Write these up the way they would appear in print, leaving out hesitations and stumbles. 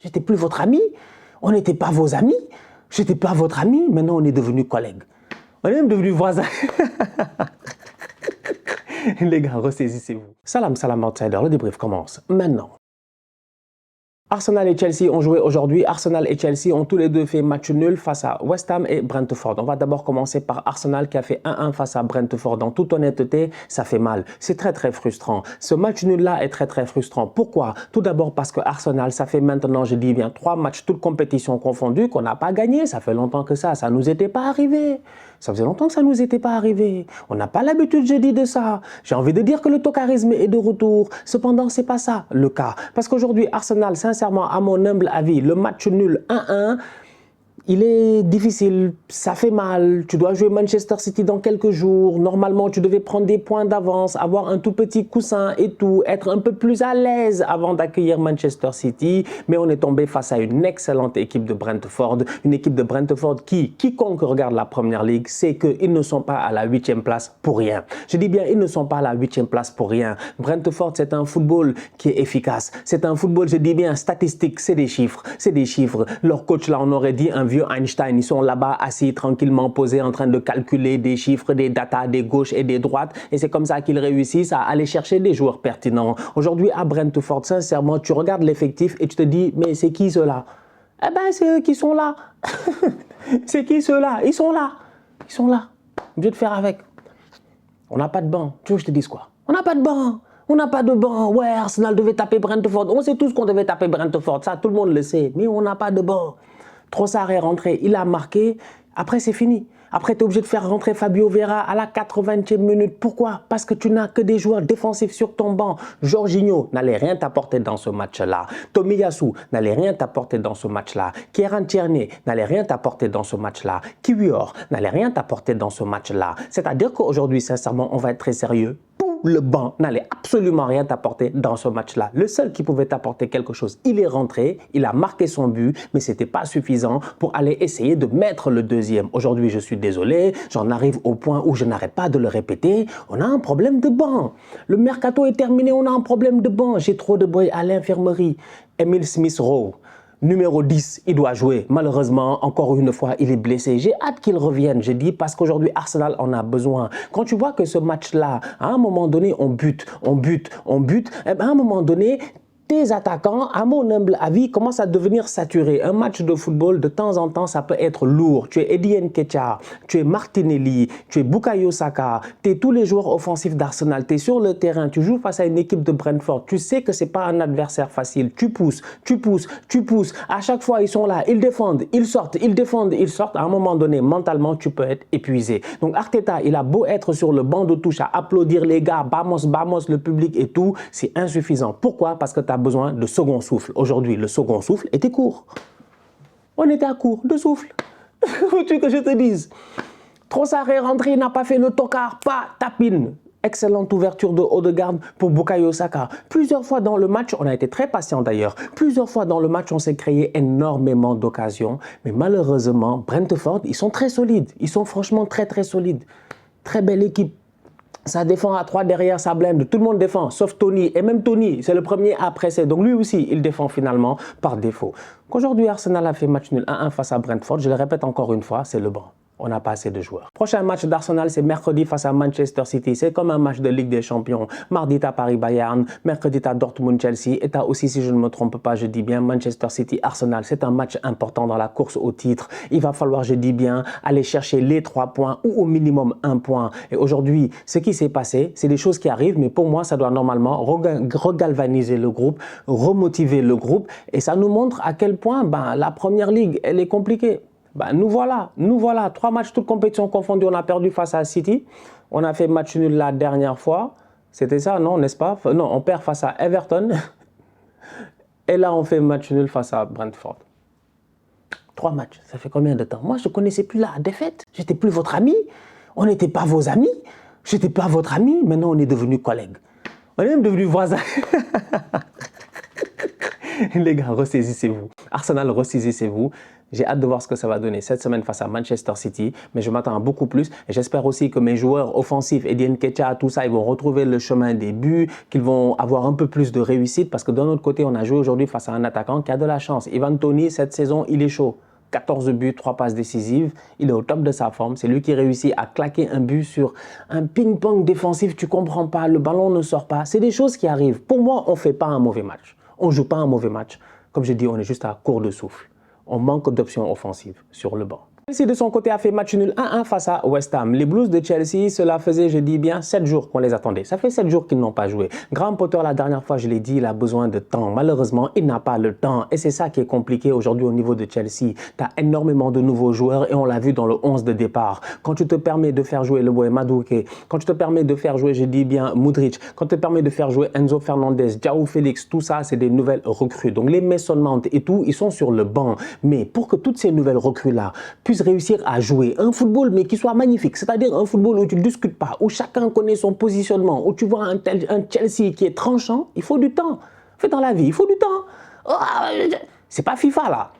J'étais plus votre ami. On n'était pas vos amis. J'étais pas votre ami. Maintenant, on est devenus collègues. On est même devenus voisins. Les gars, ressaisissez-vous. Salam, salam outsider. Le débrief commence maintenant. Arsenal et Chelsea ont joué aujourd'hui. Arsenal et Chelsea ont tous les deux fait match nul face à West Ham et Brentford. On va d'abord commencer par Arsenal qui a fait 1-1 face à Brentford. En toute honnêteté, ça fait mal. C'est très frustrant. Ce match nul-là est très frustrant. Pourquoi? Tout d'abord parce que Arsenal, ça fait maintenant, je dis bien, 3 matchs, toutes compétitions confondues, qu'on n'a pas gagné. Ça fait longtemps que ça nous était pas arrivé. Ça faisait longtemps que ça nous était pas arrivé. On n'a pas l'habitude, je dis, de ça. J'ai envie de dire que le tocarisme est de retour. Cependant, c'est pas ça le cas. Parce qu'aujourd'hui, Arsenal, sincèrement, à mon humble avis, le match nul 1-1, il est difficile, ça fait mal, tu dois jouer Manchester City dans quelques jours, normalement tu devais prendre des points d'avance, avoir un tout petit coussin et tout, être un peu plus à l'aise avant d'accueillir Manchester City, mais on est tombé face à une excellente équipe de Brentford, une équipe de Brentford quiconque regarde la Première Ligue sait qu'ils ne sont pas à la 8e place pour rien. Je dis bien, ils ne sont pas à la 8e place pour rien. Brentford, c'est un football qui est efficace, c'est un football, je dis bien, statistique, c'est des chiffres. Leur coach là, on aurait dit un vieux Einstein, ils sont là-bas assis tranquillement posés en train de calculer des chiffres, des datas, des gauches et des droites et c'est comme ça qu'ils réussissent à aller chercher des joueurs pertinents. Aujourd'hui à Brentford, sincèrement, tu regardes l'effectif et tu te dis mais c'est qui ceux-là? Eh ben c'est eux qui sont là. C'est qui ceux-là? Ils sont là. Ils sont là. Obligé de faire avec. On n'a pas de banc. Tu veux que je te dise quoi? On n'a pas de banc. On n'a pas de banc. Ouais, Arsenal devait taper Brentford. On sait tous qu'on devait taper Brentford. Ça, tout le monde le sait. Mais on n'a pas de banc. Trossard est rentré, il a marqué, après c'est fini. Après tu es obligé de faire rentrer Fabio Vieira à la 80e minute. Pourquoi? Parce que tu n'as que des joueurs défensifs sur ton banc. Jorginho n'allait rien t'apporter dans ce match-là. Tomiyasu n'allait rien t'apporter dans ce match-là. Kieran Tierney n'allait rien t'apporter dans ce match-là. Kiwior n'allait rien t'apporter dans ce match-là. C'est-à-dire qu'aujourd'hui, sincèrement, on va être très sérieux. Le banc n'allait absolument rien t'apporter dans ce match-là. Le seul qui pouvait t'apporter quelque chose, il est rentré, il a marqué son but, mais ce n'était pas suffisant pour aller essayer de mettre le deuxième. Aujourd'hui, je suis désolé, j'en arrive au point où je n'arrête pas de le répéter, on a un problème de banc. Le mercato est terminé, on a un problème de banc. J'ai trop de bruit à l'infirmerie. Emile Smith-Rowe. Numéro 10, il doit jouer. Malheureusement, encore une fois, il est blessé. J'ai hâte qu'il revienne, je dis, parce qu'aujourd'hui, Arsenal en a besoin. Quand tu vois que ce match-là, à un moment donné, on bute, eh bien, à un moment donné, tes attaquants, à mon humble avis, commencent à devenir saturés. Un match de football, de temps en temps, ça peut être lourd. Tu es Eddie Nketiah, tu es Martinelli, tu es Bukayo Saka, tu es tous les joueurs offensifs d'Arsenal, tu es sur le terrain, tu joues face à une équipe de Brentford, tu sais que ce n'est pas un adversaire facile. Tu pousses. À chaque fois, ils sont là, ils défendent, ils sortent, ils défendent, ils sortent. À un moment donné, mentalement, tu peux être épuisé. Donc Arteta, il a beau être sur le banc de touche à applaudir les gars, vamos, le public et tout, c'est insuffisant. Pourquoi? Parce que tu as besoin de second souffle. Aujourd'hui, le second souffle était court. On était à court de souffle. Veux-tu que je te dise? Trossard est rentré, il n'a pas fait le tocard, pas tapine. Excellente ouverture de haut de garde pour Bukayo Saka. Plusieurs fois dans le match, on a été très patient d'ailleurs. Plusieurs fois dans le match, on s'est créé énormément d'occasions. Mais malheureusement, Brentford, ils sont très solides. Ils sont franchement très solides. Très belle équipe. Ça défend à 3 derrière, ça blinde. Tout le monde défend, sauf Tony. Et même Tony, c'est le premier à presser. Donc lui aussi, il défend finalement par défaut. Qu'aujourd'hui, Arsenal a fait match nul 1-1 face à Brentford. Je le répète encore une fois, c'est le banc. On n'a pas assez de joueurs. Prochain match d'Arsenal, c'est mercredi face à Manchester City. C'est comme un match de Ligue des Champions. Mardi, t'as Paris-Bayern. Mercredi, t'as Dortmund-Chelsea. Et t'as aussi, si je ne me trompe pas, je dis bien Manchester City-Arsenal. C'est un match important dans la course au titre. Il va falloir, je dis bien, aller chercher les 3 points ou au minimum 1 point. Et aujourd'hui, ce qui s'est passé, c'est des choses qui arrivent. Mais pour moi, ça doit normalement regalvaniser le groupe, remotiver le groupe. Et ça nous montre à quel point la Première Ligue, elle est compliquée. Nous voilà. 3 matchs, toutes compétitions confondues, on a perdu face à City. On a fait match nul la dernière fois. C'était ça, non, n'est-ce pas? Non, on perd face à Everton. Et là, on fait match nul face à Brentford. 3 matchs, ça fait combien de temps? Moi, je ne connaissais plus la défaite. J'étais plus votre ami. On n'était pas vos amis. J'étais pas votre ami. Maintenant, on est devenus collègues. On est même devenus voisins. Les gars, ressaisissez-vous. Arsenal, ressaisissez-vous. J'ai hâte de voir ce que ça va donner cette semaine face à Manchester City, mais je m'attends à beaucoup plus et j'espère aussi que mes joueurs offensifs, Eddie Nketiah, tout ça, ils vont retrouver le chemin des buts, qu'ils vont avoir un peu plus de réussite parce que d'un autre côté, on a joué aujourd'hui face à un attaquant qui a de la chance. Ivan Toney, cette saison, il est chaud. 14 buts, 3 passes décisives, il est au top de sa forme. C'est lui qui réussit à claquer un but sur un ping-pong défensif, tu comprends pas, le ballon ne sort pas. C'est des choses qui arrivent. Pour moi, on ne fait pas un mauvais match. On ne joue pas un mauvais match. Comme je dis, on est juste à court de souffle. On manque d'options offensives sur le banc. Chelsea de son côté a fait match nul 1-1 face à West Ham. Les Blues de Chelsea, cela faisait, je dis bien, 7 jours qu'on les attendait. Ça fait 7 jours qu'ils n'ont pas joué. Graham Potter, la dernière fois, je l'ai dit, il a besoin de temps. Malheureusement, il n'a pas le temps. Et c'est ça qui est compliqué aujourd'hui au niveau de Chelsea. Tu as énormément de nouveaux joueurs et on l'a vu dans le 11 de départ. Quand tu te permets de faire jouer le boy Madueke, quand tu te permets de faire jouer, je dis bien, Mudryk, quand tu te permets de faire jouer Enzo Fernandez, João Félix, tout ça, c'est des nouvelles recrues. Donc les Mason Mount et tout, ils sont sur le banc. Mais pour que toutes ces nouvelles recrues-là puissent réussir à jouer un football mais qui soit magnifique, c'est-à-dire un football où tu ne discutes pas, où chacun connaît son positionnement, où tu vois un Chelsea qui est tranchant, il faut du temps. En fait, dans la vie, il faut du temps. Oh, c'est pas FIFA là.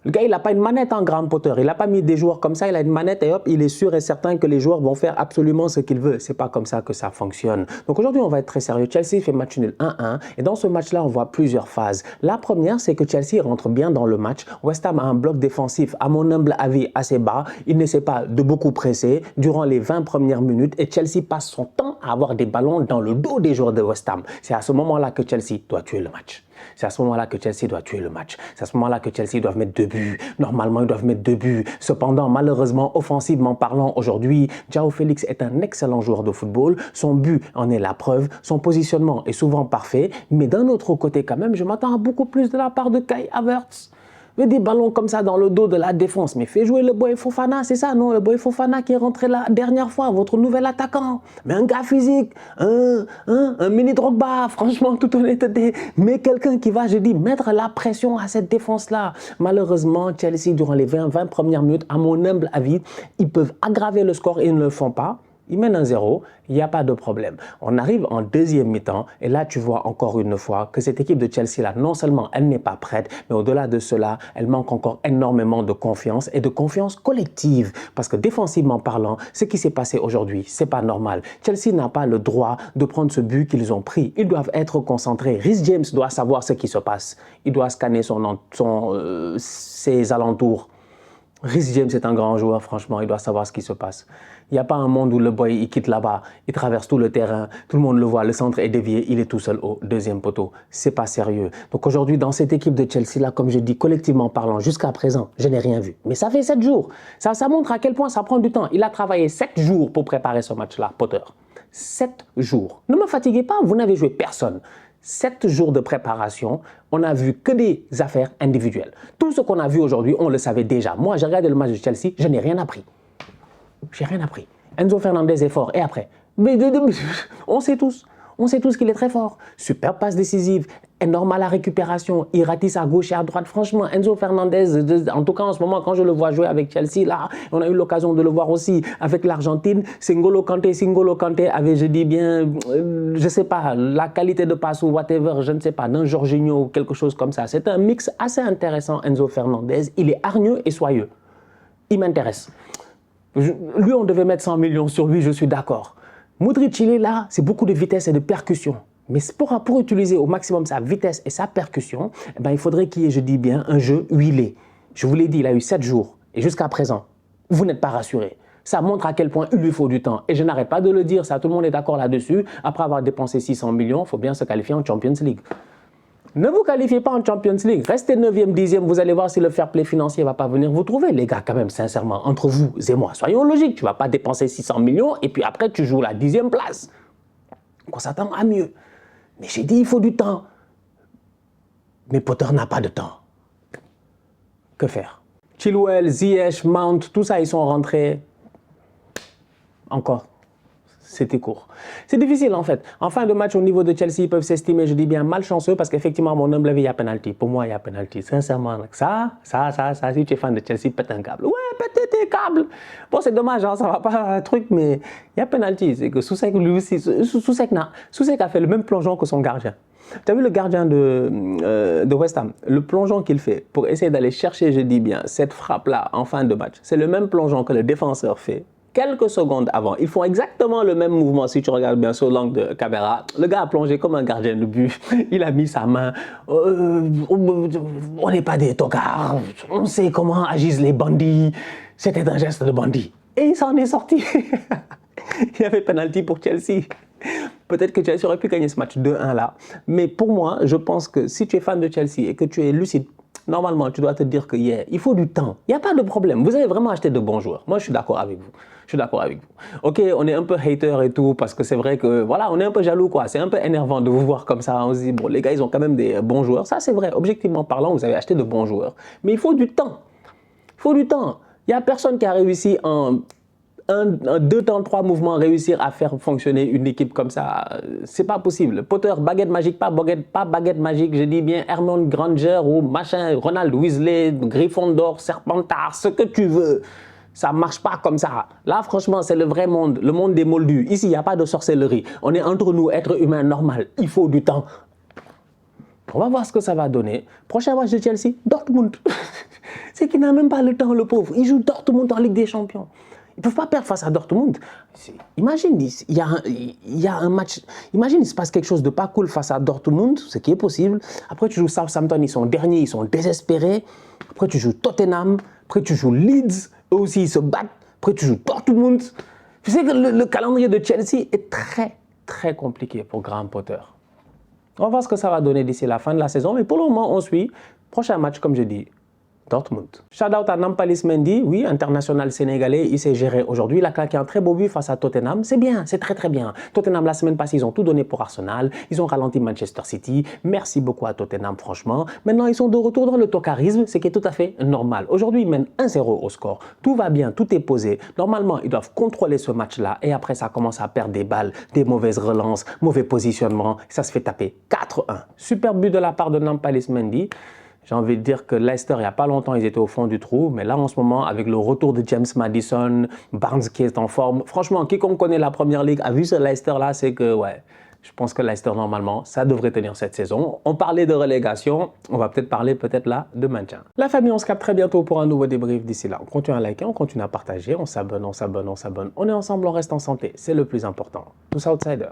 Le gars, il n'a pas une manette en Graham Potter. Il n'a pas mis des joueurs comme ça, il a une manette et hop, il est sûr et certain que les joueurs vont faire absolument ce qu'il veut. C'est pas comme ça que ça fonctionne. Donc aujourd'hui, on va être très sérieux. Chelsea fait match nul 1-1 et dans ce match-là, on voit plusieurs phases. La première, c'est que Chelsea rentre bien dans le match. West Ham a un bloc défensif, à mon humble avis, assez bas. Il n'essaie pas de beaucoup presser durant les 20 premières minutes et Chelsea passe son temps à avoir des ballons dans le dos des joueurs de West Ham. C'est à ce moment-là que Chelsea doit tuer le match. C'est à ce moment-là que Chelsea doit tuer le match. C'est à ce moment-là que Chelsea doit mettre 2 buts. Normalement, ils doivent mettre 2 buts. Cependant, malheureusement, offensivement parlant, aujourd'hui, João Félix est un excellent joueur de football. Son but en est la preuve. Son positionnement est souvent parfait. Mais d'un autre côté, quand même, je m'attends à beaucoup plus de la part de Kai Havertz. Des ballons comme ça dans le dos de la défense. Mais fais jouer le boy Fofana, c'est ça, non? Le boy Fofana qui est rentré la dernière fois, votre nouvel attaquant. Mais un gars physique, un mini Drogba, franchement, toute honnêteté. Mais quelqu'un qui va, je dis, mettre la pression à cette défense-là. Malheureusement, Chelsea, durant les 20 premières minutes, à mon humble avis, ils peuvent aggraver le score et ils ne le font pas. Ils mènent 1-0, il n'y a pas de problème. On arrive en deuxième mi-temps et là, tu vois encore une fois que cette équipe de Chelsea-là, non seulement elle n'est pas prête, mais au-delà de cela, elle manque encore énormément de confiance et de confiance collective. Parce que défensivement parlant, ce qui s'est passé aujourd'hui, c'est pas normal. Chelsea n'a pas le droit de prendre ce but qu'ils ont pris. Ils doivent être concentrés. Reece James doit savoir ce qui se passe. Il doit scanner ses alentours. Reece James est un grand joueur, franchement, il doit savoir ce qui se passe. Il n'y a pas un monde où le boy, il quitte là-bas, il traverse tout le terrain, tout le monde le voit, le centre est dévié, il est tout seul au deuxième poteau. C'est pas sérieux. Donc aujourd'hui, dans cette équipe de Chelsea-là, comme je dis, collectivement parlant, jusqu'à présent, je n'ai rien vu. Mais ça fait 7 jours. Ça montre à quel point ça prend du temps. Il a travaillé 7 jours pour préparer ce match-là, Potter. 7 jours. Ne me fatiguez pas, vous n'avez joué personne. 7 jours de préparation, on n'a vu que des affaires individuelles. Tout ce qu'on a vu aujourd'hui, on le savait déjà. Moi, j'ai regardé le match de Chelsea, je n'ai rien appris. J'ai rien appris. Enzo Fernandez est fort. Et après, on sait tous. On sait tous qu'il est très fort. Super passe décisive, énorme à la récupération. Il ratisse à gauche et à droite. Franchement, Enzo Fernandez, en tout cas en ce moment, quand je le vois jouer avec Chelsea, là, on a eu l'occasion de le voir aussi avec l'Argentine. N'Golo Kanté avait, je dis bien, je sais pas, la qualité de passe ou whatever, je ne sais pas, d'un Jorginho ou quelque chose comme ça. C'est un mix assez intéressant, Enzo Fernandez. Il est hargneux et soyeux. Il m'intéresse. Lui, on devait mettre 100 millions sur lui, je suis d'accord. Mudryk, il est là, c'est beaucoup de vitesse et de percussion. Mais pour utiliser au maximum sa vitesse et sa percussion, eh ben, il faudrait qu'il y ait, je dis bien, un jeu huilé. Je vous l'ai dit, il a eu 7 jours. Et jusqu'à présent, vous n'êtes pas rassurés. Ça montre à quel point il lui faut du temps. Et je n'arrête pas de le dire, ça, tout le monde est d'accord là-dessus. Après avoir dépensé 600 millions, il faut bien se qualifier en Champions League. Ne vous qualifiez pas en Champions League. Restez 9e, 10e. Vous allez voir si le fair play financier ne va pas venir vous trouver. Les gars, quand même, sincèrement, entre vous et moi, soyons logiques. Tu ne vas pas dépenser 600 millions et puis après, tu joues la 10e place. On s'attend à mieux. Mais j'ai dit, il faut du temps. Mais Potter n'a pas de temps. Que faire? Chilwell, Ziyech, Mount, tout ça, ils sont rentrés. Encore. C'était court. C'est difficile en fait. En fin de match au niveau de Chelsea, ils peuvent s'estimer, je dis bien, malchanceux parce qu'effectivement, à mon humble avis, il y a penalty. Pour moi, il y a penalty. Sincèrement, ça, si tu es fan de Chelsea, pète un câble. Ouais, pète tes câbles. Bon, c'est dommage, hein, ça va pas un truc, mais il y a penalty. C'est que Soucek, lui aussi, Soucek a fait le même plongeon que son gardien. Tu as vu le gardien de West Ham, le plongeon qu'il fait pour essayer d'aller chercher, je dis bien, cette frappe-là en fin de match. C'est le même plongeon que le défenseur fait quelques secondes avant. Ils font exactement le même mouvement si tu regardes bien sur l'angle de caméra. Le gars a plongé comme un gardien de but. Il a mis sa main. On n'est pas des tocards. On sait comment agissent les bandits. C'était un geste de bandit. Et il s'en est sorti. Il y avait penalty pour Chelsea. Peut-être que Chelsea aurait pu gagner ce match 2-1 là. Mais pour moi, je pense que si tu es fan de Chelsea et que tu es lucide, normalement, tu dois te dire que il faut du temps. Il n'y a pas de problème. Vous avez vraiment acheté de bons joueurs. Moi, je suis d'accord avec vous. Je suis d'accord avec vous. Ok, on est un peu hater et tout parce que c'est vrai que, voilà, on est un peu jaloux, quoi. C'est un peu énervant de vous voir comme ça. On se dit, bon, les gars, ils ont quand même des bons joueurs. Ça, c'est vrai. Objectivement parlant, vous avez acheté de bons joueurs. Mais il faut du temps. Il faut du temps. Il n'y a personne qui a réussi en 2 temps, 3 mouvements, réussir à faire fonctionner une équipe comme ça, c'est pas possible. Potter, baguette magique, pas baguette magique, je dis bien Hermione Granger ou machin, Ronald Weasley, Gryffondor, Serpentard, ce que tu veux. Ça marche pas comme ça. Là, franchement, c'est le vrai monde, le monde des moldus. Ici, il n'y a pas de sorcellerie. On est entre nous, êtres humains normal. Il faut du temps. On va voir ce que ça va donner. Prochain match de Chelsea, Dortmund. C'est qu'il n'a même pas le temps, le pauvre. Il joue Dortmund en Ligue des Champions. Ils ne peuvent pas perdre face à Dortmund. Imagine, il y a un match. Imagine, il se passe quelque chose de pas cool face à Dortmund, ce qui est possible. Après, tu joues Southampton, ils sont derniers, ils sont désespérés. Après, tu joues Tottenham. Après, tu joues Leeds. Eux aussi, ils se battent. Après, tu joues Dortmund. Tu sais que le calendrier de Chelsea est très, très compliqué pour Graham Potter. On va voir ce que ça va donner d'ici la fin de la saison. Mais pour le moment, on suit. Prochain match, comme je dis, Dortmund. Shout out à Nampalys Mendy, oui, international sénégalais, il s'est géré aujourd'hui. Il a claqué un très beau but face à Tottenham. C'est bien, c'est très très bien. Tottenham, la semaine passée, ils ont tout donné pour Arsenal. Ils ont ralenti Manchester City. Merci beaucoup à Tottenham, franchement. Maintenant, ils sont de retour dans le tocarisme, ce qui est tout à fait normal. Aujourd'hui, ils mènent 1-0 au score. Tout va bien, tout est posé. Normalement, ils doivent contrôler ce match-là. Et après, ça commence à perdre des balles, des mauvaises relances, mauvais positionnement. Ça se fait taper 4-1. Super but de la part de Nampalys Mendy. J'ai envie de dire que Leicester, il n'y a pas longtemps, ils étaient au fond du trou. Mais là, en ce moment, avec le retour de James Maddison, Barnes qui est en forme, franchement, quiconque connaît la Première Ligue a vu ce Leicester-là, c'est que, ouais, je pense que Leicester, normalement, ça devrait tenir cette saison. On parlait de relégation, on va peut-être parler là de maintien. La famille, on se capte très bientôt pour un nouveau débrief. D'ici là, on continue à liker, on continue à partager, on s'abonne. On est ensemble, on reste en santé. C'est le plus important. Tous outsiders.